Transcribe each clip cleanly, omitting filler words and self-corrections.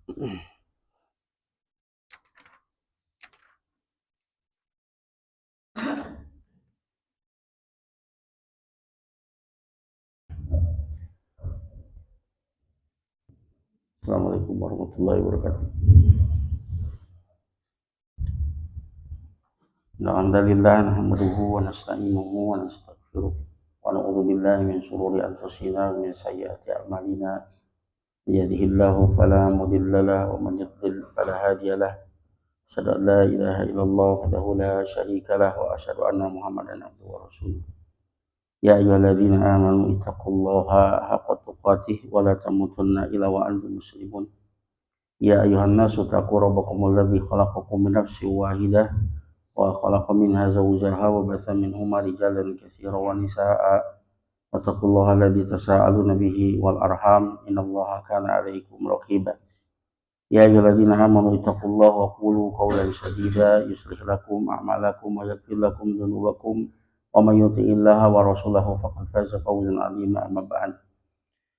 Assalamualaikum warahmatullahi wabarakatuh. Alhamdulillah nahmaduhu wa nasta'inuhu wa nastaghfiruh wa na'udzu billahi min shururi anfusina wa min sayyiati a'malina. Yahdihillahu fala mudilla lahu wa man yudlil fala hadiya lahu. Asyhadu an la ilaha illallah wahdahu la syarika lahu wa asyhadu anna Muhammadan abduhu wa rasuluh. Ya ayyuhalladzina amanu ittaqullaha haqqa tuqatih wa la tamutunna illa wa antum muslimun. Ya ayyuhan nasu taqu rabbakumul ladzi khalaqakum min nafsin wahidah wa khalaqa minha zawjaha wa batha minhuma rijalan katsiran wa nisaa'a wattaqullaha alladzi tasaaluna bihi wal arham innallaha kana 'alaikum raqiba. Ya ayyuhalladzina amanu ittaqullaha wa qulu qawlan sadida yuslih lakum a'malakum wa yaghfir lakum dzunubakum wa may yuti'illaha wa rasulahu faqad faza fawzan 'azima amma ba'd.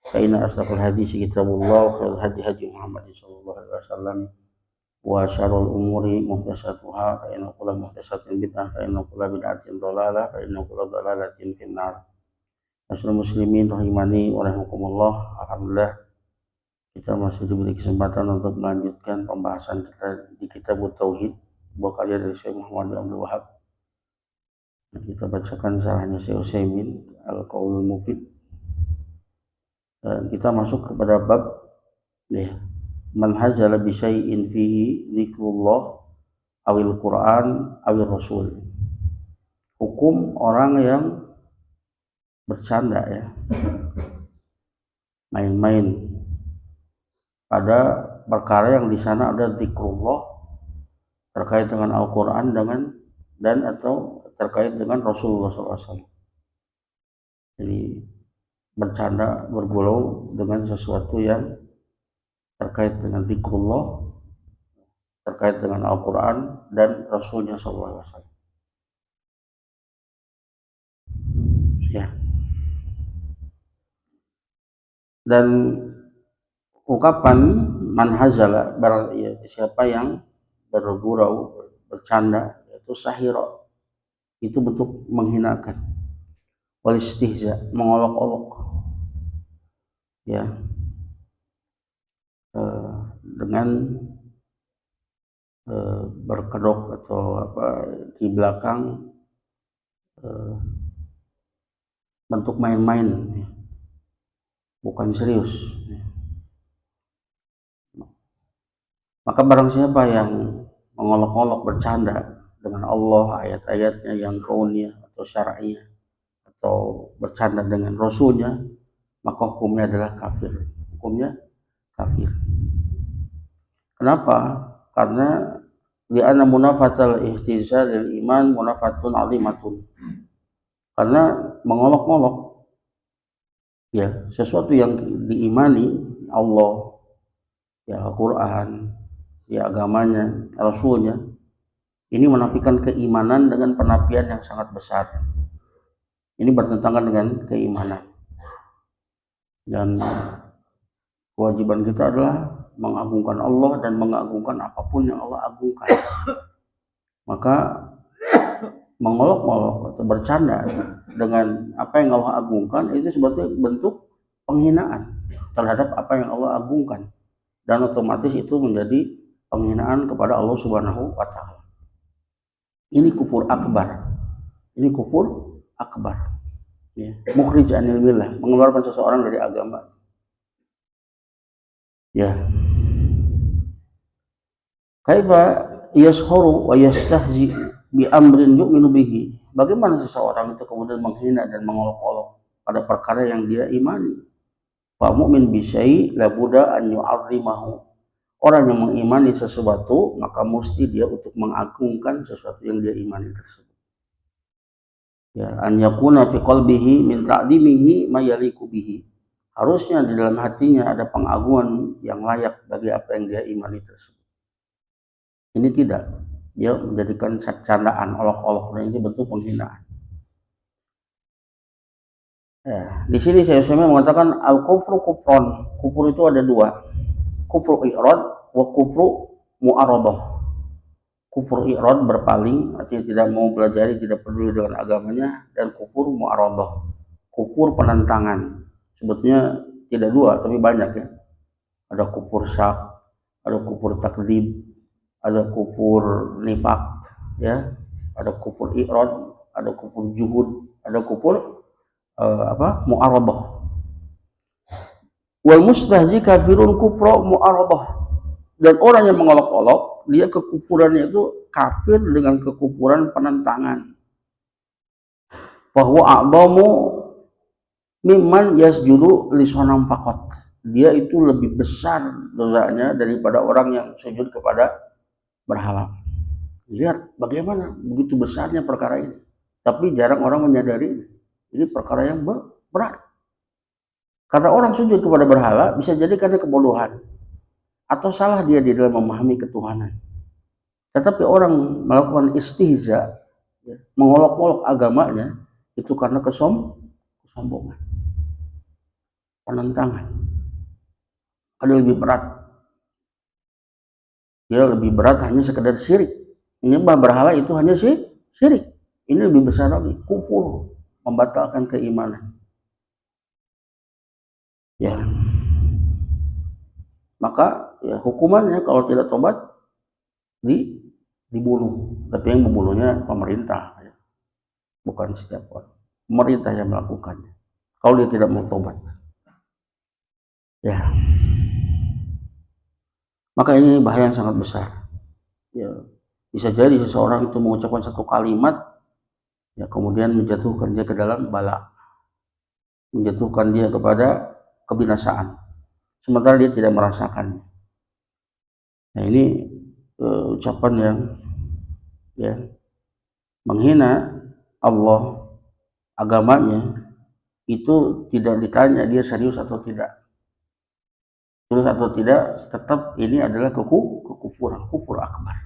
Fa inna asdaqal hadits kitabullah wa khairul hadi Muhammadin sallallahu alaihi wasallam wa syarrul umuri muhdatsatuha fa inna kulla muhdatsatin bid'ah fa inna kulla bid'atin dhalalah fa inna kulla dhalalatin finnar. Asal muslimin rahimani wa rahimakumullah. Alhamdulillah kita masih diberi kesempatan untuk melanjutkan pembahasan kita di kitab Tauhid buah karya dari Syekh Muhammad bin Abdul Wahhab. Kita bacakan syarahnya Syekh Utsaimin Al-Qaulul Mufid. Dan kita masuk kepada bab ya, man hazala bi syai'in fihi dzikrullah awil Quran awil Rasul. Hukum orang yang bercanda ya, main-main pada perkara yang di sana ada zikrullah terkait dengan Al-Quran dan atau terkait dengan Rasulullah SAW. Jadi bercanda, bergurau dengan sesuatu yang terkait dengan zikrullah, terkait dengan Al-Quran dan Rasulnya SAW. Ya. Dan ungkapan man hazala, barang ya, siapa yang bergurau, bercanda, itu sahira, itu bentuk menghinakan. Wal istihza, mengolok-olok. Ya. Dengan berkedok atau di belakang, bentuk main-main, bukan serius. Maka barang siapa yang mengolok-olok, bercanda dengan Allah, ayat-ayatnya yang kauniyah atau syar'iyah, atau bercanda dengan Rasulnya, maka hukumnya adalah kafir. Hukumnya kafir. Kenapa? Karena li'anna munafatal ihtizal lil iman munafatun alimatun. Karena mengolok-olok ya sesuatu yang diimani Allah, ya Al-Quran, ya agamanya, Rasulnya, ini menafikan keimanan dengan penafian yang sangat besar. Ini bertentangan dengan keimanan. Dan kewajiban kita adalah mengagungkan Allah dan mengagungkan apapun yang Allah agungkan. Maka mengolok-olok atau bercanda dengan apa yang Allah agungkan itu sebagai bentuk penghinaan terhadap apa yang Allah agungkan, dan otomatis itu menjadi penghinaan kepada Allah Subhanahu wa Ta'ala. Ini kufur akbar. Ini kufur akbar. Ya. Mukhrij anil millah, mengeluarkan seseorang dari agama. Ya. Kaifa yashuru wa yastahzi bi amrin yu'minu bihi. Bagaimana seseorang itu kemudian menghina dan mengolok-olok pada perkara yang dia imani. Fa mu'min bi syai' la budda an yu'azzimahu. Orang yang mengimani sesuatu maka mesti dia untuk mengagungkan sesuatu yang dia imani tersebut. Ya, an yakuna fi qalbihi min ta'dimihi ma yaliqu bihi. Harusnya di dalam hatinya ada pengagungan yang layak bagi apa yang dia imani tersebut. Ini tidak, dia menjadikan candaan, olok-olok, dan ini bentuk penghinaan. Ya, di sini saya mengatakan al-kufru kufron. Kufur itu ada dua. Kufur i'rad wa kufru mu'aradah. Kufur i'rad berpaling, artinya tidak mau belajar, tidak peduli dengan agamanya, dan kufur mu'aradah, kufur penentangan. Sebetulnya tidak dua tapi banyak ya. Ada kufur syak, ada kufur takdzib, ada kufur nifak ya, ada kufur i'rad, ada kufur juhud, ada kufur mu'aradah. Wal mustahzi kafirun kufra mu'aradah. Dan orang yang mengolok-olok, dia kekufurannya itu kafir dengan kekufuran penentangan. Bahwa a'zamu mimman yasjudu li sonam faqat. Dia itu lebih besar dosanya daripada orang yang sujud kepada berhala. Lihat bagaimana begitu besarnya perkara ini. Tapi jarang orang menyadari ini perkara yang berat. Karena orang sujud kepada berhala bisa jadi karena kebodohan atau salah dia di dalam memahami ketuhanan. Tetapi orang melakukan istihza, ya, mengolok-olok agamanya, itu karena kesombongan, penentangan. Ada lebih berat. Dia lebih berat hanya sekedar syirik. Menyembah berhala itu hanya syirik. Ini lebih besar lagi, kufur, membatalkan keimanan. Ya. Maka ya, hukumannya kalau tidak tobat dibunuh. Tapi yang membunuhnya pemerintah ya. Bukan setiap orang. Pemerintah yang melakukannya kalau dia tidak mau tobat ya. Maka ini bahaya yang sangat besar ya. Bisa jadi seseorang itu mengucapkan satu kalimat ya, kemudian menjatuhkan dia ke dalam bala, menjatuhkan dia kepada kebinasaan, sementara dia tidak merasakannya. Nah ini ucapan yang ya menghina Allah, agamanya, itu tidak ditanya dia serius atau tidak. Serius atau tidak, tetap ini adalah kekufuran, kufur akbar.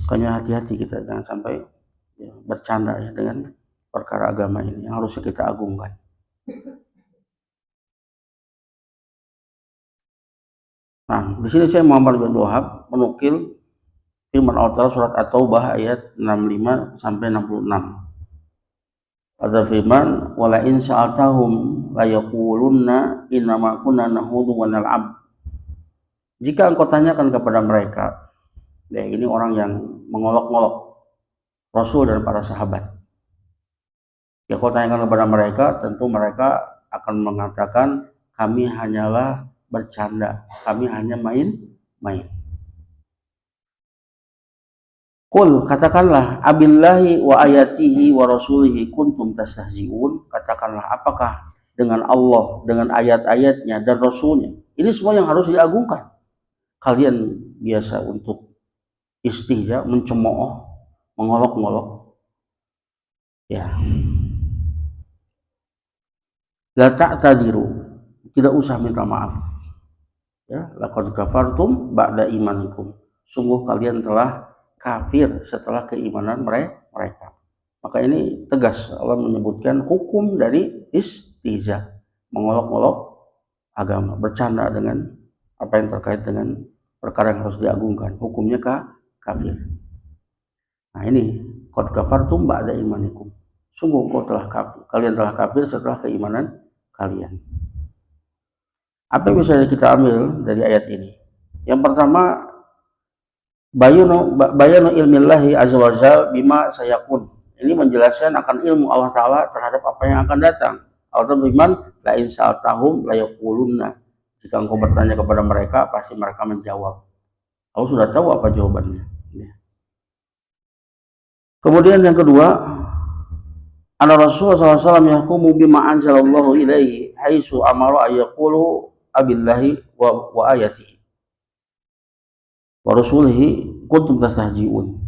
Makanya hati-hati kita, jangan sampai ya, bercanda ya dengan perkara agama ini yang harusnya kita agungkan. Nah, di sini saya Muhammad bin Wahab menukil firman Allah surat At-Taubah ayat 65 sampai 66. Ada firman, wala in sa'altahum la yaqulunna innama kunna nahudu wa nal'ab. Jika engkau tanyakan kepada mereka, ya ini orang yang mengolok-olok Rasul dan para sahabat. Ya kau tanyakan kepada mereka, tentu mereka akan mengatakan kami hanyalah bercanda, kami hanya main-main. Qul, katakanlah, abillahi wa ayatihi wa rasulihi kuntum tastahzi'un. Katakanlah, apakah dengan Allah, dengan ayat-ayatnya dan Rasulnya, ini semua yang harus diagungkan, kalian biasa untuk istihza, mencemooh, mengolok-ngolok ya. La ta'tadiru, tidak usah minta maaf ya. Laqad kafartum ba'da imanikum, sungguh kalian telah kafir setelah keimanan mereka. Maka ini tegas Allah menyebutkan hukum dari istihza, mengolok-olok agama, bercanda dengan apa yang terkait dengan perkara yang harus diagungkan, hukumnya kafir. Nah ini qad kafartum ba'da imanikum, sungguh kalian telah kafir setelah keimanan kalian. Apa yang bisa kita ambil dari ayat ini? Yang pertama, bayanu ilmillahi azza wa jalla bima sayakun. Ini menjelaskan akan ilmu Allah Ta'ala terhadap apa yang akan datang. Allah berfirman, la in sa'altahum la yaqulunna. Jika engkau bertanya kepada mereka, pasti mereka menjawab. Allah sudah tahu apa jawabannya. Kemudian yang kedua, anna Rasulullah SAW yahkumu bima anzalallahu ilaihi haitsu amara ayaqulu abillahi wa ayatihi wa rasulihi kuntum tastahji'un.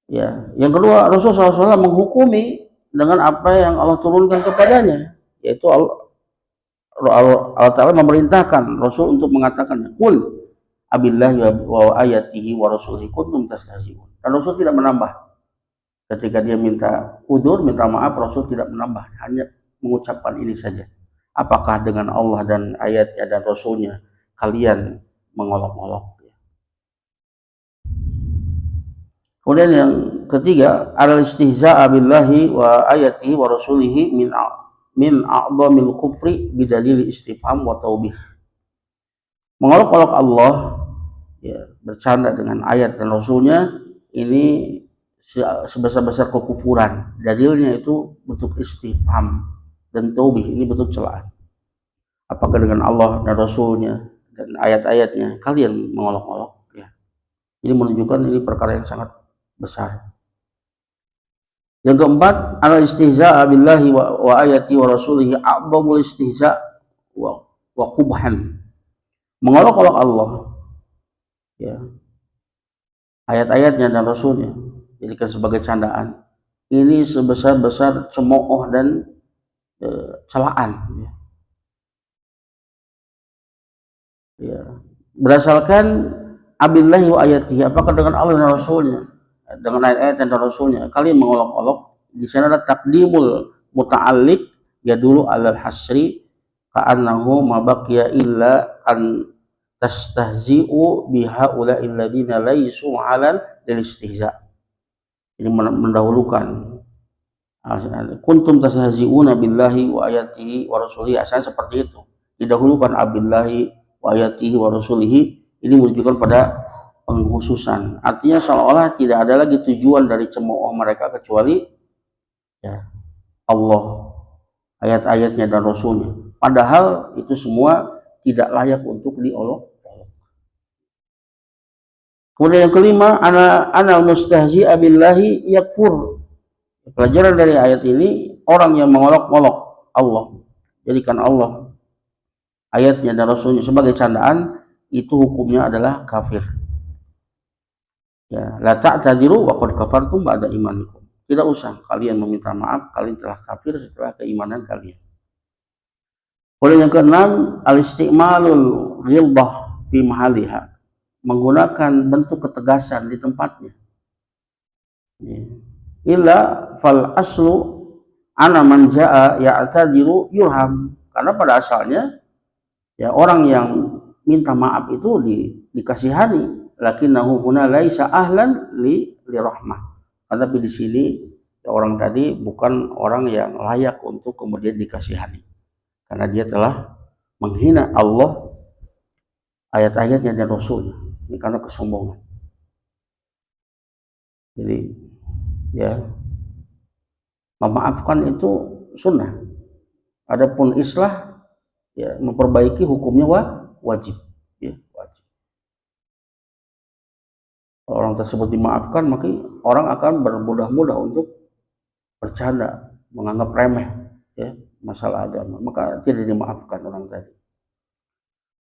Ya, yang kedua, Rasulullah SAW menghukumi dengan apa yang Allah turunkan kepadanya, yaitu Allah Ta'ala memerintahkan Rasul untuk mengatakannya, qul abillahi wa ayatihi wa rasulihi kuntum tastahzi'un. Dan Rasul tidak menambah. Ketika dia minta udzur, minta maaf, Rasul tidak menambah, hanya mengucapkan ini saja. apakah dengan Allah dan ayatnya dan Rasulnya kalian mengolok-olok? Kemudian yang ketiga, al-istihza'a billahi wa ayatihi wa rasulihi min a'dhamil kufri bidalil istifham wa taubih. Mengolok-olok Allah, ya, bercanda dengan ayat dan Rasulnya, ini sebesar-besar kekufuran. Dalilnya itu bentuk istifham dan taubih, ini bentuk celaan. Apakah dengan Allah dan Rasulnya dan ayat-ayatnya kalian mengolok-olok? Ya. Ini menunjukkan ini perkara yang sangat besar. Yang keempat, al-istihza'a billahi wa ayati wa rasulihi a'dhamul istihza' wa qubhan. Mengolok-olok Allah, ya, ayat-ayatnya dan Rasulnya jadikan sebagai candaan, ini sebesar-besar cemooh dan celaan, ya. Ya. Berdasarkan abillahi wa ayatihi, apakah dengan Allah dan Rasulnya, dengan ayat-ayat dan Rasulnya kalian mengolok-olok. Di sana ada takdimul muta'alliq ya dulu alal hasri ka'annahu ma baqiya illa an tastahzi'u bihaula alladziina laisu 'alal lil istihza'. Ini mendahulukan kuntum tastahzi'una billahi wa ayatihi wa rasulihi, asalnya seperti itu, didahulukan abillahi wa ayatihi wa rasulihi. Ini menunjukkan pada pengkhususan, artinya seolah-olah tidak ada lagi tujuan dari cemooh mereka kecuali, ya, Allah, ayat-ayatnya dan Rasulnya, padahal itu semua tidak layak untuk diolok. Kemudian yang kelima, ana mustahzi'a billahi yakfur. Pelajaran dari ayat ini, orang yang mengolok-olok Allah, jadikan Allah, ayatnya dan Rasulnya sebagai candaan, itu hukumnya adalah kafir. Ya, la ta'tadiru wa qad kafartum ba'da imanikum. Tidak usah kalian meminta maaf, kalian telah kafir setelah keimanan kalian. Kemudian yang keenam, al-isti'malul ghilbah fi mahaliha, menggunakan bentuk ketegasan di tempatnya. Illa fal aslu ana man jaa ya'tadiru yurham, karena pada asalnya, ya, orang yang minta maaf itu dikasihani, lakinnahu huna laisa ahlan li rahmah. Tapi di sini, ya, orang tadi bukan orang yang layak untuk kemudian dikasihani, karena dia telah menghina Allah, ayat-ayatnya dan Rasulnya. Ini karena kesombongan. Jadi, ya, memaafkan itu sunnah. Adapun islah, ya, memperbaiki, hukumnya wajib, ya, wajib. Kalau orang tersebut dimaafkan, maka orang akan bermudah-mudah untuk bercanda, menganggap remeh, ya, masalah agama, maka tidak dimaafkan orang tadi.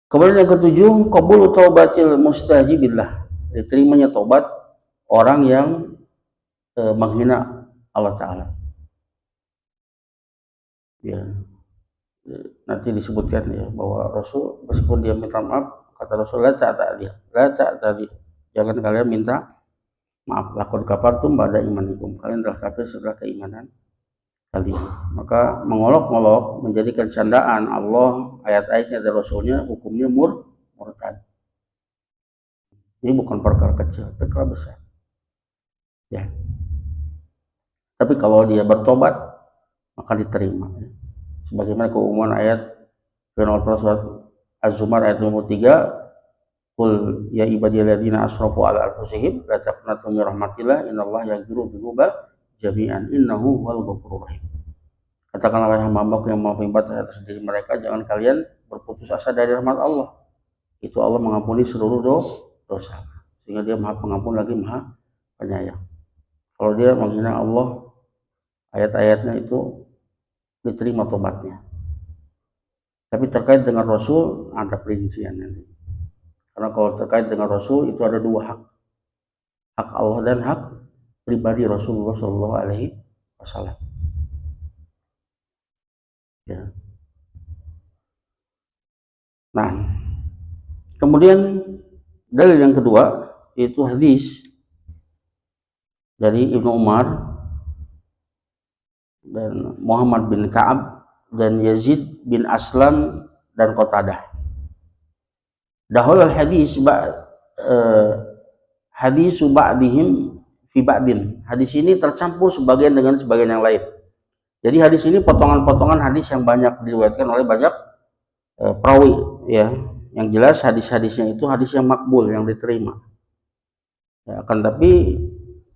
Kemudian yang ketujuh, qabulu taubatil mustahjibillah, diterimanya taubat orang yang menghina Allah Ta'ala. Ya, nanti disebutkan, ya, bahwa Rasul meskipun dia minta maaf, kata Rasul, la ta'tadzir, jangan kalian minta maaf, laqad kafartum ba'da imanikum, kalian telah kafir setelah keimanan kalian. Maka mengolok-olok, menjadikan candaan Allah, ayat-ayatnya dan Rasulnya, hukumnya murtad. Ini bukan perkara kecil, perkara besar, ya. Tapi kalau dia bertobat, maka diterima, ya. Sebagaimana keumuman ayat surat Az-Zumar ayat 53, qul ya ibadiyalladzina asrafu ala anfusihim la taqnatu min rahmatillah innallaha yaghfiru dzunuba jami'an innahu huwal ghafurur rahim. Katakanlah wahai hamba-Ku yang maha penyembah atas diri mereka, jangan kalian berputus asa dari rahmat Allah. Itu Allah mengampuni seluruh dosa, sehingga dia maha pengampun lagi maha penyayang. Kalau dia menghina Allah, ayat-ayatnya, itu diterima tobatnya. Tapi terkait dengan Rasul ada perincian nanti. Karena kalau terkait dengan Rasul itu ada dua hak. Hak Allah dan hak pribadi Rasulullah SAW. Ya. Nah, kemudian dalil yang kedua yaitu hadis dari Ibnu Umar dan Muhammad bin Ka'ab dan Yazid bin Aslam dan Qatadah. Dahul al-hadis hadis ba'dihim fi ba'din. Hadis ini tercampur sebagian dengan sebagian yang lain. Jadi hadis ini potongan-potongan hadis yang banyak diriwayatkan oleh banyak perawi, ya. Yang jelas hadis-hadisnya itu hadis yang makbul, yang diterima. Ya, akan tapi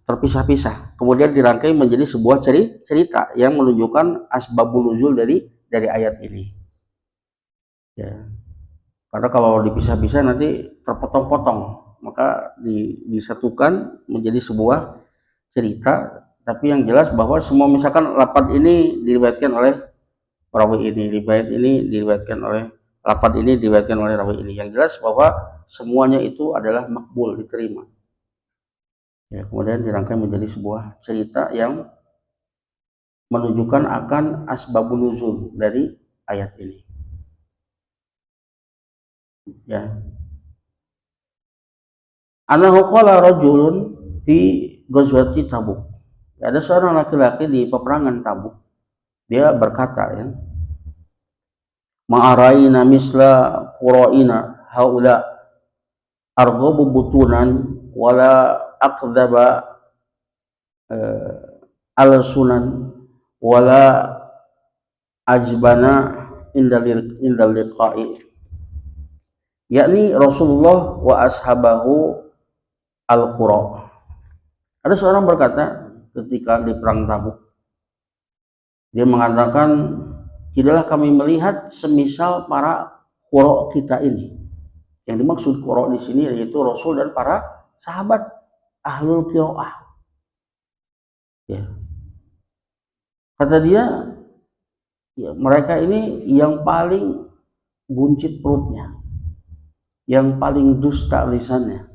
terpisah-pisah, kemudian dirangkai menjadi sebuah cerita yang menunjukkan asbabun nuzul dari ayat ini. Ya. Karena kalau dipisah-pisah nanti terpotong-potong, maka disatukan menjadi sebuah cerita. Tapi yang jelas bahwa semua, misalkan lafaz ini diriwayatkan oleh rawi ini, riwayat ini diriwayatkan oleh lafaz ini diriwayatkan oleh rawi ini. Yang jelas bahwa semuanya itu adalah makbul, diterima. Ya, kemudian dirangkai menjadi sebuah cerita yang menunjukkan akan asbabun nuzul dari ayat ini. Ya. Anahu qala rajulun fi ghazwati Tabuk. Ada seorang laki-laki di peperangan Tabuk. Dia berkata, ya, ma'araina misla qura'ina haula arghabu butunan wala aqdaba al-sunan wala ajbana indal liqa'i, yakni Rasulullah wa ashabahu al-qura. Ada seorang berkata ketika di perang Tabuk, dia mengatakan, tidaklah kami melihat semisal para qura kita ini. Yang dimaksud qura di sini yaitu Rasul dan para sahabat ahlul qiraah. Ya. Kata dia, ya, mereka ini yang paling buncit perutnya, yang paling dusta lisannya,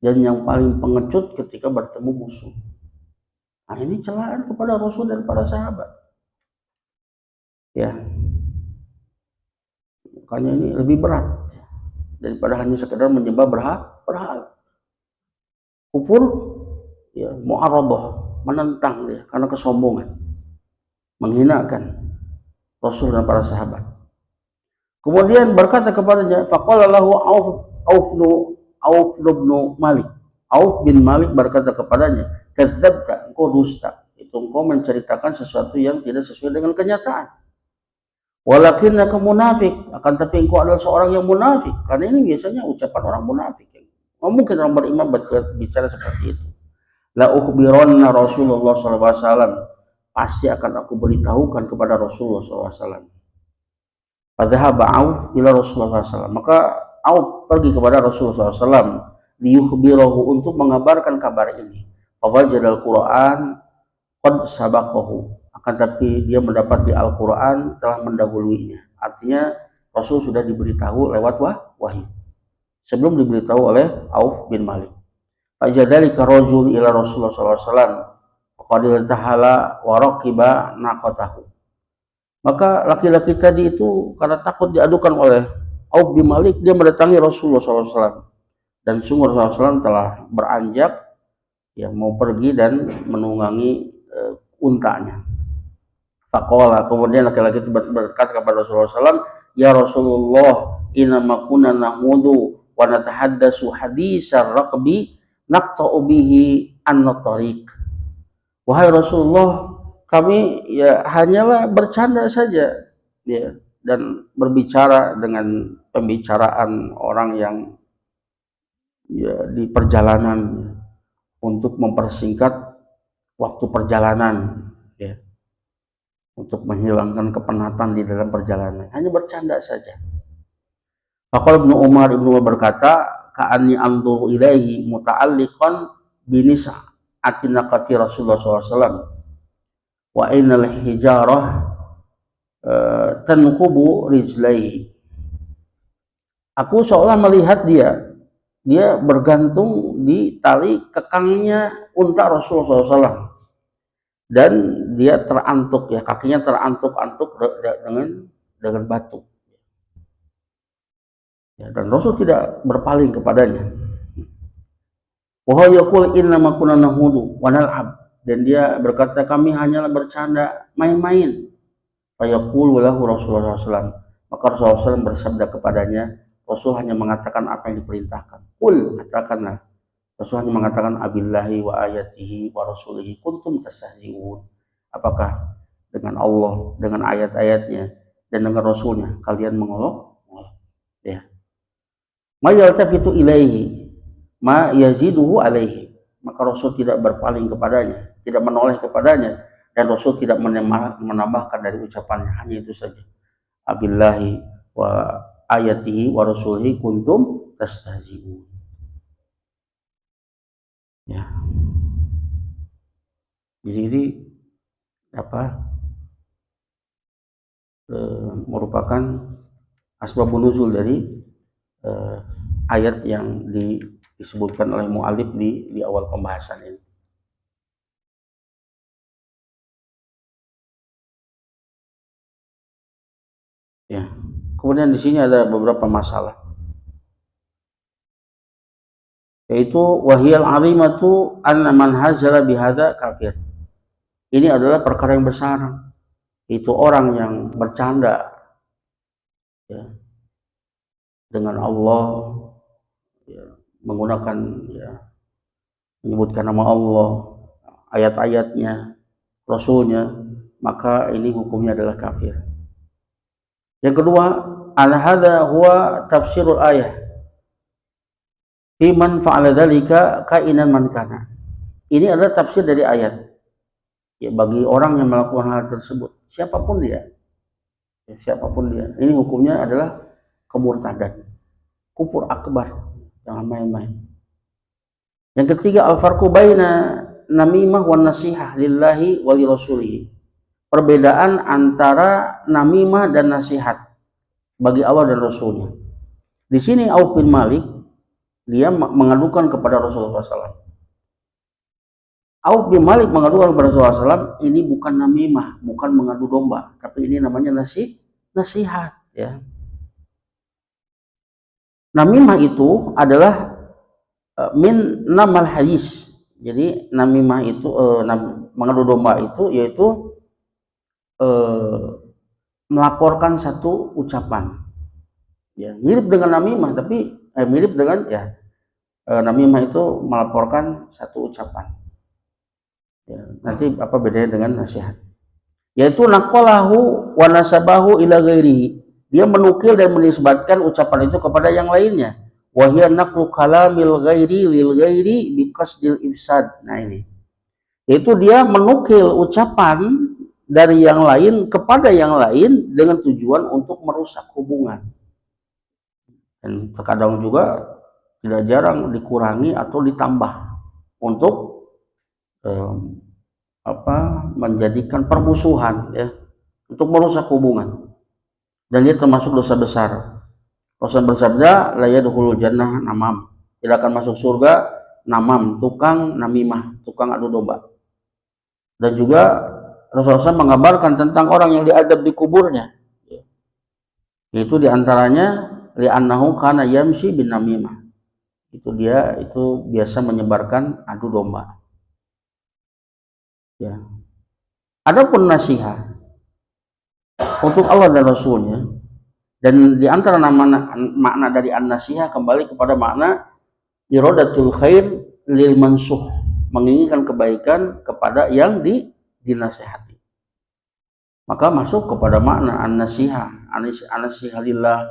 dan yang paling pengecut ketika bertemu musuh. Nah, ini celaan kepada Rasul dan para sahabat. Ya, makanya ini lebih berat daripada hanya sekedar menyembah berhala. Kufur, ya, mu'aradah, menentang dia karena kesombongan, menghinakan Rasul dan para sahabat. Kemudian berkata kepadanya, faqala lahu Auf bin Malik. Auf bin Malik berkata kepadanya, kadzabta, engkau dusta. Itu engkau menceritakan sesuatu yang tidak sesuai dengan kenyataan. Walakinnaka munafik, akan tapi engkau adalah seorang yang munafik. Karena ini biasanya ucapan orang munafik. Mungkin orang beriman bicara seperti itu. La ukhbiranna Rasulullah SAW, pasti akan aku beritahukan kepada Rasulullah SAW. Fadhahaba Auf ila Rasulullah SAW, maka Auf pergi kepada Rasulullah SAW liyukhbirahu, untuk mengabarkan kabar ini. Fawajadal Quran qad sabaqahu, akan tapi dia mendapati Al-Quran telah mendahuluinya. Artinya Rasul sudah diberitahu lewat wahyu sebelum diberitahu oleh Auf bin Malik. Fajadalika rajul ila Rasulullah SAW faqad tahala wa raqiba naqatahu. Maka laki-laki tadi itu karena takut diadukan oleh Auf bin Malik, dia mendatangi Rasulullah SAW, dan sungguh Rasulullah SAW telah beranjak, ya, mau pergi dan menunggangi untanya. Faqala, kemudian laki-laki itu berkata kepada Rasulullah SAW, ya Rasulullah, inna kunna nahmudu wa natahaddasu hadisar raqbi naqta'u bihi an-tariq. Wahai Rasulullah, kami ya hanyalah bercanda saja, ya, dan berbicara dengan pembicaraan orang yang, ya, di perjalanan untuk mempersingkat waktu perjalanan, ya, untuk menghilangkan kepenatan di dalam perjalanan, hanya bercanda saja. Faqala Ibnu Umar berkata, ka'anni anzuru ilaihi muta'alliqan binisa atinaqati Rasulullah SAW wa innal hijarah tanqubu rijlaihi. Aku seolah melihat dia bergantung di tali kekangnya unta Rasulullah SAW, dan dia terantuk, ya, kakinya terantuk-antuk dengan batu. Ya, dan Rasul tidak berpaling kepadanya. Wa yaqul inna ma kunna nahudu wa nal'ab, dan dia berkata kami hanyalah bercanda, main-main. Fayaqulu lahu Rasulullah SAW, maka Rasulullah SAW bersabda kepadanya, Rasul hanya mengatakan apa yang diperintahkan. Qul, katakanlah. Rasul hanya mengatakan abillahi wa ayatihi wa rasulihi kuntum tastahzi'un. Apakah dengan Allah, dengan ayat-ayatnya dan dengan Rasulnya kalian mengolok? Ya. Ma yaltafitu ilaihi ma yaziduhu alaihi. Maka Rasul tidak berpaling kepadanya, tidak menoleh kepadanya, dan Rasul tidak menambahkan dari ucapannya, hanya itu saja. Abillahi wa ayatihi wa rasulihi kuntum tastahzi'un. Ya. Jadi ini apa? Merupakan asbabun nuzul dari ayat yang disebutkan oleh mu'alif di awal pembahasan ini. Ya. Kemudian di sini ada beberapa masalah, yaitu wahiyal alimatu anna man hajara bihadza kafir. Ini adalah perkara yang besar. Itu orang yang bercanda ya, dengan Allah, ya, menggunakan ya, menyebutkan nama Allah, ayat-ayatnya, Rasulnya, maka ini hukumnya adalah kafir. Yang kedua, al-hadha huwa tafsirul ayah fi man fa'ala dzalika kainan man kana. Ini adalah tafsir dari ayat. Ya, bagi orang yang melakukan hal tersebut, siapapun dia. Ya, siapapun dia. Ini hukumnya adalah kemurtadan. Kufur akbar, jangan main-main. Yang ketiga, al-farqu baina namimah wan nasihah lillahi wa li rasulih. Perbedaan antara namimah dan nasihat bagi Allah dan Rasulnya. Di sini Auf bin Malik dia mengadukan kepada Rasulullah SAW. Auf bin Malik mengadukan kepada Rasulullah SAW, ini bukan namimah, bukan mengadu domba, tapi ini namanya nasihat. Ya. Namimah itu adalah min namal hadis. Jadi namimah itu mengadu domba itu yaitu melaporkan satu ucapan. Ya, mirip dengan namimah, tapi mirip dengan ya namimah itu melaporkan satu ucapan. Ya, nanti apa bedanya dengan nasihat? Yaitu naqalahu wa nasabahu ila ghairihi. Dia menukil dan menisbatkan ucapan itu kepada yang lainnya. Wa hiya naqlu kalamil ghairi lil ghairi bi qasdil ifsad. Nah ini. Yaitu dia menukil ucapan dari yang lain kepada yang lain dengan tujuan untuk merusak hubungan. Dan terkadang juga tidak jarang dikurangi atau ditambah untuk menjadikan permusuhan, ya, untuk merusak hubungan, dan dia termasuk dosa besar. Rasul bersabda, la yadkhulul jannah namam, tidak akan masuk surga namam, tukang namimah, tukang adu domba. Dan juga Rasulullah mengabarkan tentang orang yang diadab di kuburnya, yaitu diantaranya li'annahu kana yamshi bin namimah, itu dia itu biasa menyebarkan adu domba. Ya. Adapun nasihat untuk Allah dan Rasulnya, dan diantara makna dari an-nasihat kembali kepada makna iradatul khair lil mansuh, menginginkan kebaikan kepada yang dinasihati. Maka masuk kepada makna an-nasihat, an-nasihat lillah,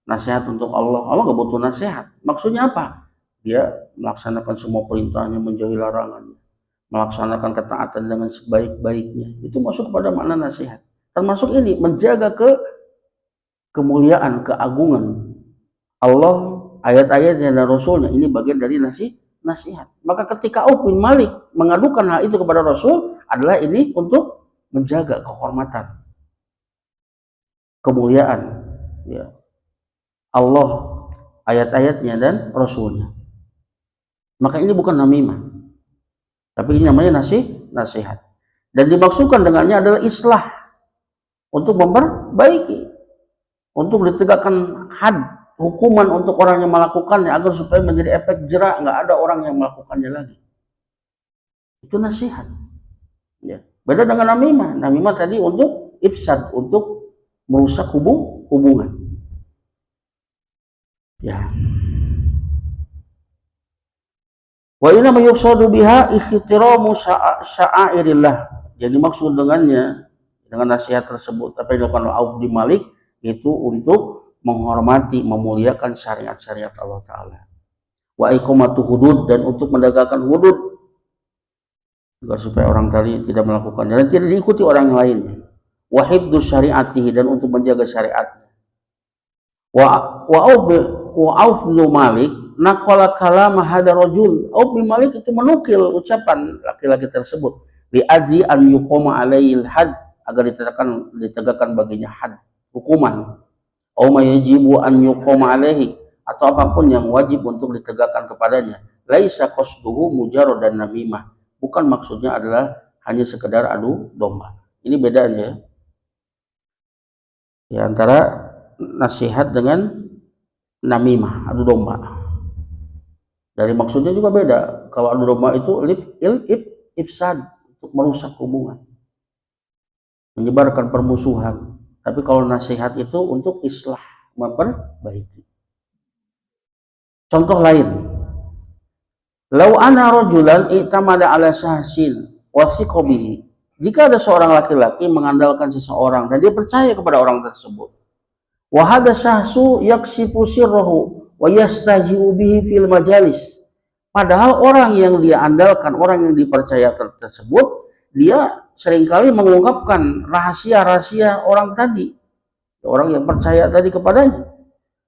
nasihat untuk Allah. Allah gak butuh nasihat. Maksudnya apa? Dia melaksanakan semua perintahnya, menjauhi larangannya, melaksanakan ketaatan dengan sebaik-baiknya. Itu masuk kepada makna nasihat. Termasuk ini menjaga kemuliaan, keagungan Allah, ayat-ayatnya dan Rasulnya. Ini bagian dari nasihat. Maka ketika Auf bin Malik mengadukan hal itu kepada Rasul, adalah ini untuk menjaga kehormatan, kemuliaan, ya, Allah, ayat-ayatnya dan Rasulnya. Maka ini bukan namimah, tapi ini namanya nasihat. Dan dimaksudkan dengannya adalah islah, untuk memperbaiki, untuk ditegakkan had, hukuman untuk orang yang melakukannya, agar supaya menjadi efek jerak, nggak ada orang yang melakukannya lagi. Itu nasihat. Ya. Beda dengan namimah. Namimah tadi untuk ifsad, untuk merusak hubungan. Ya. Wa inna ma yuqsadu biha ihtiramu sya'airillah. Jadi maksud dengannya, dengan nasihat tersebut apa yang dilakukan oleh Auf bin Malik itu untuk menghormati, memuliakan syariat-syariat Allah Ta'ala. Wa iqamatu hudud, dan untuk menegakkan hudud agar supaya orang tadi tidak melakukan dan tidak diikuti orang lainnya. Wa hifdzu syariatihi, dan untuk menjaga syariatnya. Wa Auf bin Malik naqala kalam hadar rajul. Auf bin Malik itu menukil ucapan laki-laki tersebut li ajli an yuqama alaihil had, agar ditegakkan baginya had, hukuman. Au ma yajibu an yuqama alaihi, atau apapun yang wajib untuk ditegakkan kepadanya. Laisa qasduhu mujarrad dan namimah, bukan maksudnya adalah hanya sekedar adu domba. Ini bedanya ya antara nasihat dengan namimah, adu domba. Dari maksudnya juga beda. Kalau adu domba itu ifsad, untuk merusak hubungan, menyebarkan permusuhan. Tapi kalau nasihat itu untuk islah, memperbaiki. Contoh lain, lau ana rajulan i'tamada ala syahsin wasiqa bihi. Jika ada seorang laki-laki mengandalkan seseorang dan dia percaya kepada orang tersebut, wa hadza syahsu yakshifu sirrahu wa yastahzi'u bihi fil majalis. Padahal orang yang dia andalkan, orang yang dipercaya tersebut, dia seringkali mengungkapkan rahasia-rahasia orang tadi, orang yang percaya tadi kepadanya,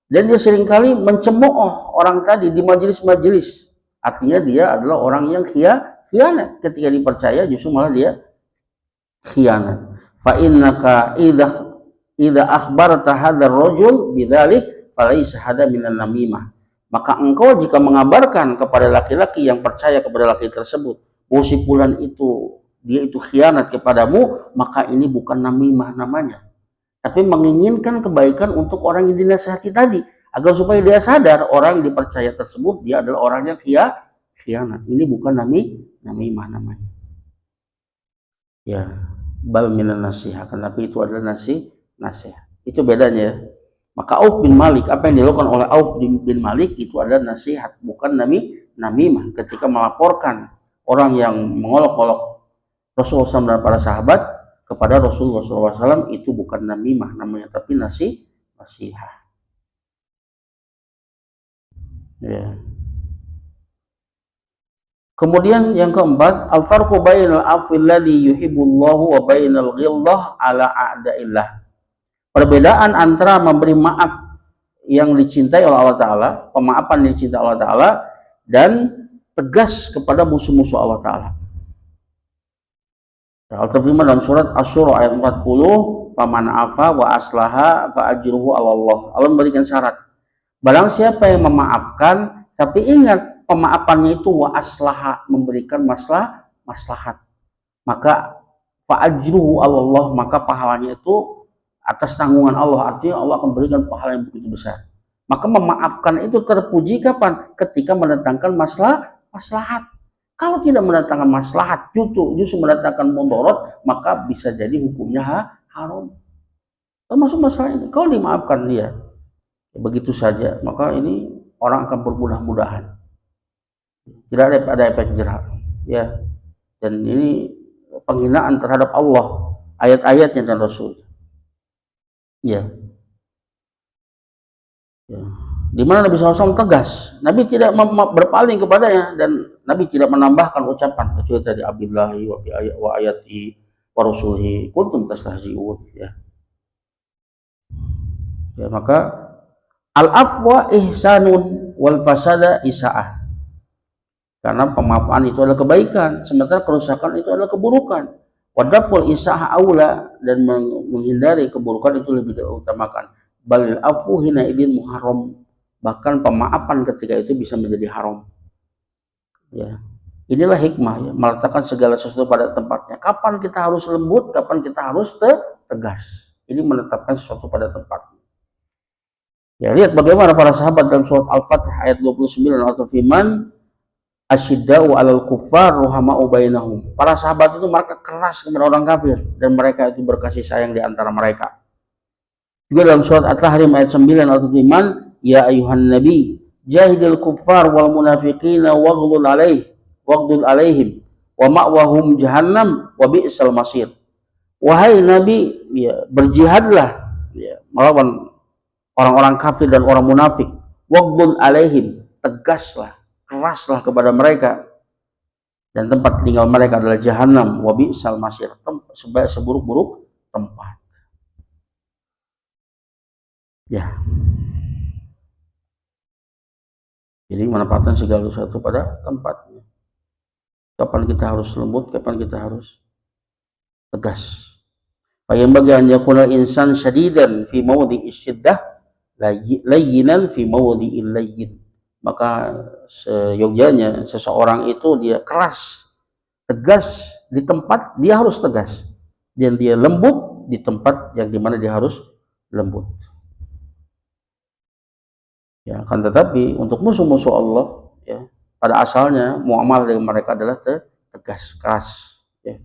dan dia seringkali mencemooh orang tadi di majelis-majelis. Artinya dia adalah orang yang khianat. Ketika dipercaya justru malah dia khianat. Fa innaka idza akhbarta hadzal rajul bidzalik falaysa hada minan namimah. Maka engkau jika mengabarkan kepada laki-laki yang percaya kepada laki tersebut bahwa si fulan itu dia itu khianat kepadamu, maka ini bukan namimah namanya, tapi menginginkan kebaikan untuk orang yang dinasihati tadi, agar supaya dia sadar orang yang dipercaya tersebut dia adalah orang yang khianat. Ini bukan namimah namanya. Ya, bal minan nasihat, tapi itu adalah nasihat. Itu bedanya ya. Maka Auf bin Malik, apa yang dilakukan oleh Auf bin Malik itu adalah nasihat, bukan namimah. Ketika melaporkan orang yang mengolok-olok Rasulullah SAW dan para sahabat kepada Rasulullah SAW, itu bukan namimah namanya, tapi nasihat. Ya. Kemudian yang keempat, al-farqu bainal afwi alladhi yuhibbullahu wa bainal ghillah ala a'da'illah. Perbedaan antara memberi maaf yang dicintai oleh Allah Ta'ala, pemaafan yang dicintai Allah Ta'ala, dan tegas kepada musuh-musuh Allah Ta'ala. Allah terfirman dalam surat Asy-Syura ayat 40, "Faman afa wa aslaha fa ajruhu 'ala Allah." Allah memberikan syarat. Barang siapa yang memaafkan, tapi ingat pemaafannya itu wa aslaha, memberikan maslahat, maka fa ajruhu 'ala Allah, maka pahalanya itu atas tanggungan Allah. Artinya Allah akan berikan pahala yang begitu besar. Maka memaafkan itu terpuji kapan? Ketika mendatangkan maslahat. Kalau tidak mendatangkan maslahat, justru mendatangkan mudarat, maka bisa jadi hukumnya haram. Termasuk masalah ini. Kalau dimaafkan dia begitu saja, maka ini orang akan bermudah-mudahan. Tidak ada efek jerah. Ya. Dan ini penghinaan terhadap Allah, ayat-ayatnya dan Rasul. Ya. Di mana Nabi SAW tegas, Nabi tidak berpaling kepadanya, dan Nabi tidak menambahkan ucapan kecuali tadi abillahi wa ayati wa rasulihi kuntum tastahzi'un. Ya, maka al-afwa ihsanun wal fasada isa'ah. Karena pemaafan itu adalah kebaikan, sementara kerusakan itu adalah keburukan. Wadaful isa'ah aula, dan menghindari keburukan itu lebih diutamakan. Balil afu hina idin muharram, bahkan pemaafan ketika itu bisa menjadi haram. Ya, inilah hikmah ya, meletakkan segala sesuatu pada tempatnya. Kapan kita harus lembut, kapan kita harus tegas. Ini menetapkan sesuatu pada tempatnya. Ya, lihat bagaimana para sahabat dalam surat Al-Fatih ayat 29 atau firman, asyidda'u 'alal kuffar ruhama'u bainahum. Para sahabat itu mereka keras kepada orang kafir dan mereka itu berkasih sayang di antara mereka. Juga dalam surat At-Tahrim ayat 9 atau 5, ya ayuhan nabi jahidil kuffar wal munafiqina waghlul alaihim wa ma'wahum jahannam wa bi'sal masir. Wahai nabi, ya, berjihadlah, ya, melawan orang-orang kafir dan orang munafik. Waghlul alaihim, tegaslah, keraslah kepada mereka, dan tempat tinggal mereka adalah jahanam, wa bi'sal masir, seburuk-buruk tempat. Ya. Jadi menempatkan segala sesuatu pada tempatnya. Kapan kita harus lembut, kapan kita harus tegas. Yang bagi an yakuna insan syadidan fi mawdi'is syiddah, layyinan fi mawdi'il layyin. Maka seyogyanya seseorang itu dia keras, tegas di tempat dia harus tegas, dan dia lembut di tempat yang dimana dia harus lembut. Ya, kan tetapi untuk musuh-musuh Allah, ya, pada asalnya muamalah dengan mereka adalah tegas, keras, ya.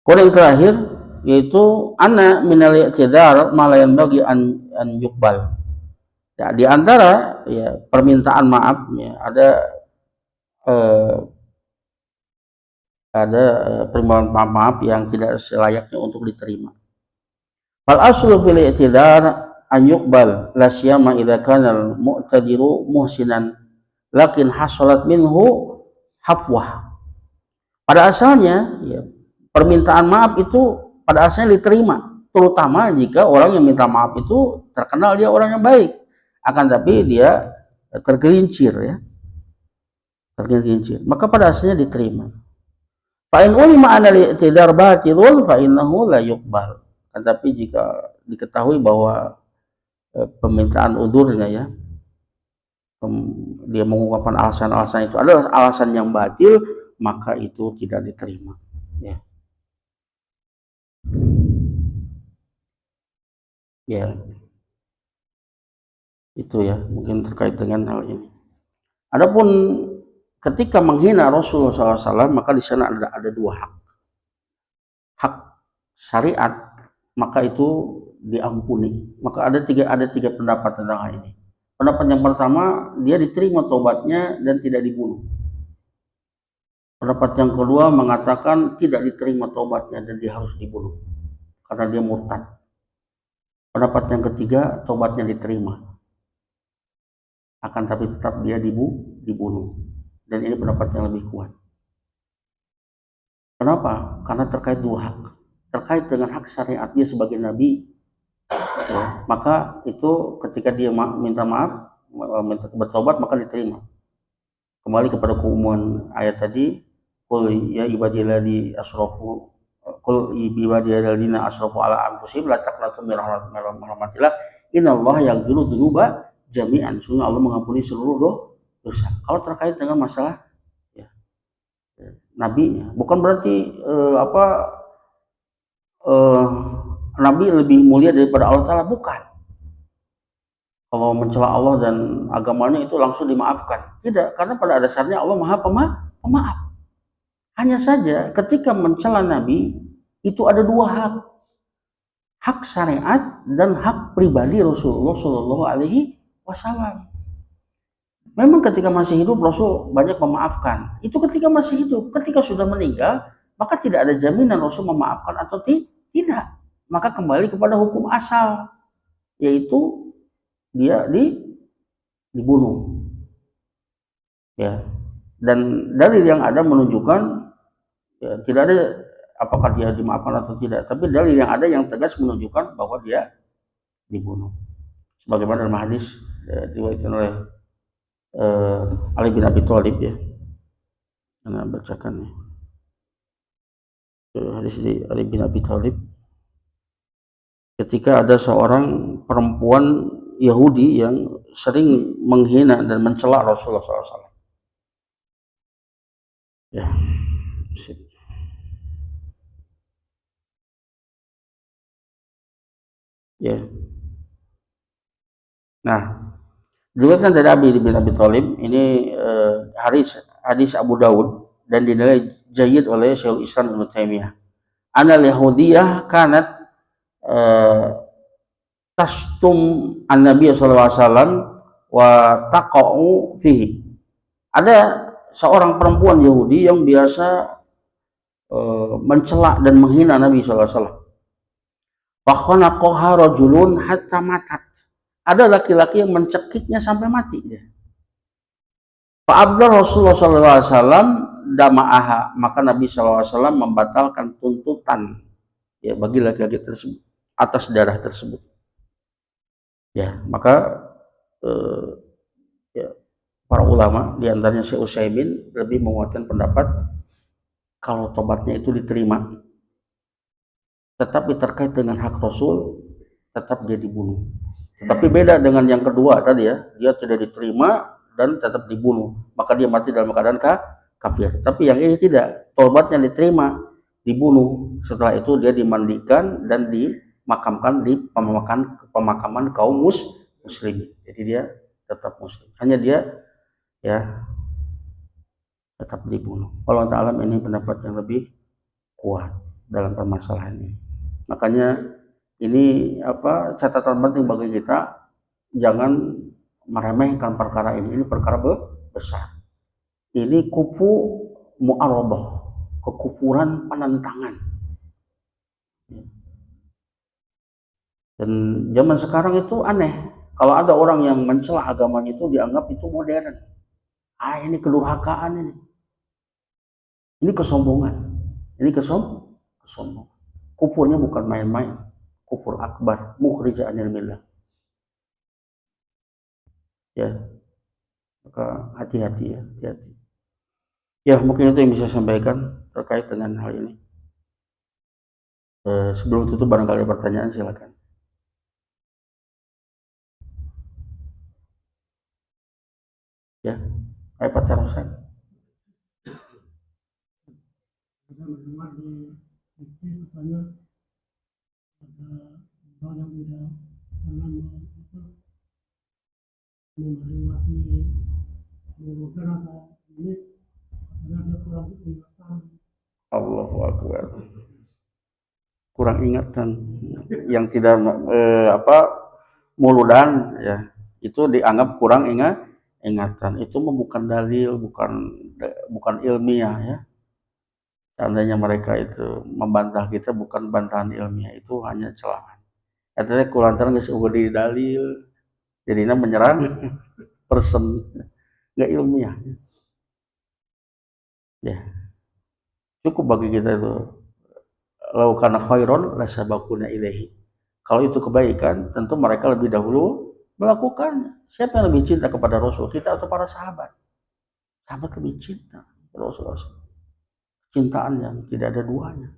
Kemudian yang terakhir yaitu anna minal i'tidar ma la yanbaghi an yuqbal. Ya, di antara, ya, permintaan maaf, ya, ada permintaan maaf yang tidak selayaknya untuk diterima. Fal aslu fil i'tidar an yuqbal la siyama idza kana al mu'tadiru muhsinan lakin hasalat minhu hafwah. Pada asalnya, ya, permintaan maaf itu pada asalnya diterima, terutama jika orang yang minta maaf itu terkenal dia orang yang baik. Akan tapi dia tergelincir, ya, tergelincir, maka pada asalnya diterima. Fa in ulima anna al-i'tidar batilun fa innahu la yuqbal. Tetapi jika diketahui bahwa permintaan uzurnya, ya, dia mengungkapkan alasan-alasan itu adalah alasan yang batil, maka itu tidak diterima, ya. Ya, itu, ya, mungkin terkait dengan hal ini. Adapun ketika menghina Rasulullah SAW, maka di sana ada dua hak. Hak syariat, maka itu diampuni. Maka ada tiga pendapat tentang hal ini. Pendapat yang pertama, dia diterima taubatnya dan tidak dibunuh. Pendapat yang kedua mengatakan tidak diterima taubatnya dan dia harus dibunuh karena dia murtad. Pendapat yang ketiga, taubatnya diterima, akan tapi tetap dia dibunuh. Dan ini pendapat yang lebih kuat. Kenapa? Karena terkait dua hak. Terkait dengan hak syariat dia sebagai nabi, ya, maka itu ketika dia minta maaf, minta bertobat, maka diterima. Kembali kepada keumuman ayat tadi, qul ya ibadilladzi asrafu qul ibadilladzi asrafu ala anfusihim la taqnatu min rahmatillah innallaha yaghfiru dzunuba jami'an. Sungguh Allah mengampuni seluruh dosa. Kalau terkait dengan masalah, ya, nabinya, bukan berarti nabi lebih mulia daripada Allah Ta'ala, bukan. Kalau mencela Allah dan agamanya itu langsung dimaafkan, tidak, karena pada dasarnya Allah Maha Pemaaf. Hanya saja ketika mencela nabi itu ada dua hak, hak syariat dan hak pribadi Rasulullah Shallallahu Alaihi Wasallam. Memang ketika masih hidup Rasul banyak memaafkan, itu ketika masih hidup. Ketika sudah meninggal, maka tidak ada jaminan Rasul memaafkan atau tidak. Maka kembali kepada hukum asal, yaitu dia dibunuh, ya. Dan dalil yang ada menunjukkan, ya, tidak ada apakah dia dimaafkan atau tidak, tapi dalil yang ada yang tegas menunjukkan bahwa dia dibunuh. Sebagaimana dalam hadis diriwayatkan oleh Ali bin Abi Thalib, ya. Saya bacakan, ya. Hadis Ali bin Abi Thalib, ketika ada seorang perempuan Yahudi yang sering menghina dan mencela Rasulullah SAW. Ya, ya. Nah, Diriwayatkan dari Abi bin Abi Thalib, ini hadis Abu Daud dan dinilai jayyid oleh Syekhul Islam Ibnu Taimiyah. Anal Yahudiyah kanat tastum an-nabiy sallallahu alaihi wasallam wa taqa'u fihi. Ada seorang perempuan Yahudi yang biasa mencela dan menghina Nabi sallallahu alaihi wasallam. Wa khanaqaha rajulun hatta matat. Ada laki-laki yang mencekiknya sampai mati dia. Fa abdal Rasulullah sallallahu alaihi wasallam dama'aha, maka Nabi sallallahu alaihi wasallam membatalkan tuntutan ya bagi laki-laki tersebut atas darah tersebut. Ya, maka ya, para ulama diantaranya Syekh Utsaimin lebih menguatkan pendapat kalau tobatnya itu diterima, tetapi terkait dengan hak Rasul, tetap dia dibunuh. Tetapi beda dengan yang kedua tadi ya, dia tidak diterima dan tetap dibunuh, maka dia mati dalam keadaan kafir. Tapi yang ini tidak, tobatnya diterima, dibunuh. Setelah itu dia dimandikan dan dimakamkan di pemakaman kaum muslimin. Jadi dia tetap muslim. Hanya dia ya tetap dibunuh. Allah Ta'ala ini pendapat yang lebih kuat dalam permasalahan ini. Makanya ini catatan penting bagi kita, jangan meremehkan perkara ini. Ini perkara besar. Ini kufu mu'arabah, kekufuran penentangan. Dan zaman sekarang itu aneh. Kalau ada orang yang mencela agamanya itu dianggap itu modern. Ini kedurhakaan ini. Ini kesombongan. Ini kesombongan. Kufurnya bukan main-main. Kufur akbar, mukhrij anil millah. Ya. Maka hati-hati ya, hati-hati. Ya, mungkin itu yang bisa saya sampaikan terkait dengan hal ini. Sebelum tutup barangkali ada pertanyaan, silakan. Ya, ayo Pak terusan. Kita mendengar di TV katanya ada orang yang tidak pernah memeringati mengukur atau ini katanya dia kurang ingatan. Allahu Akbar. Kurang ingatan yang tidak muludan ya, itu dianggap kurang ingatan. Itu bukan dalil, bukan ilmiah ya. Seandainya mereka itu membantah kita bukan bantahan ilmiah, itu hanya celahan. Katanya kulantaran geus eueuh di dalil, jadinya menyerang person, nggak ilmiah. Ya, cukup bagi kita itu. Lau kana khairon lasabaquna ilaihi. Kalau itu kebaikan, tentu mereka lebih dahulu melakukannya. Siapa yang lebih cinta kepada Rasul, kita atau para sahabat? Sahabat lebih cinta kepada Rasulullah. Cintaan yang tidak ada duanya.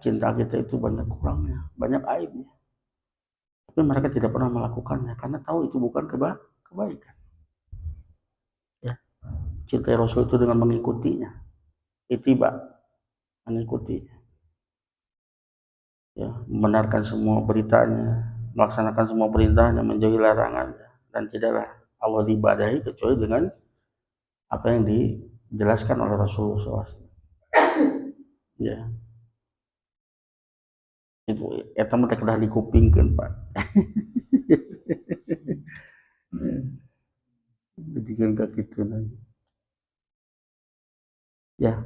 Cinta kita itu banyak kurangnya, banyak aibnya. Tapi mereka tidak pernah melakukannya karena tahu itu bukan kebaikan. Ya. Cinta Rasul itu dengan mengikutinya. Ittiba, mengikutinya. Ya, membenarkan semua beritanya, melaksanakan semua perintahnya, menjauhi larangannya, dan tidaklah Allah diibadahi kecuali dengan apa yang dijelaskan oleh Rasulullah SAW. Ya, itu eta mah teh kedah dikupingkeun Pak. Dijikeun ka kitu nanti. Ya,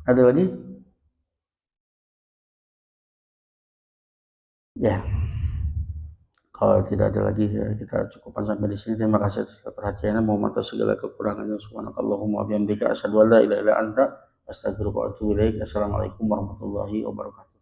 ada lagi? Ya, kalau tidak ada lagi ya kita cukupkan sampai di sini. Terima kasih atas perhatiannya. Mohon maaf atas segala kekurangannya. Subhanakallahumma wa bihamdika asyhadu an la ilaha illa anta astaghfiruka wa atubu ilaik. Assalamualaikum warahmatullahi wabarakatuh.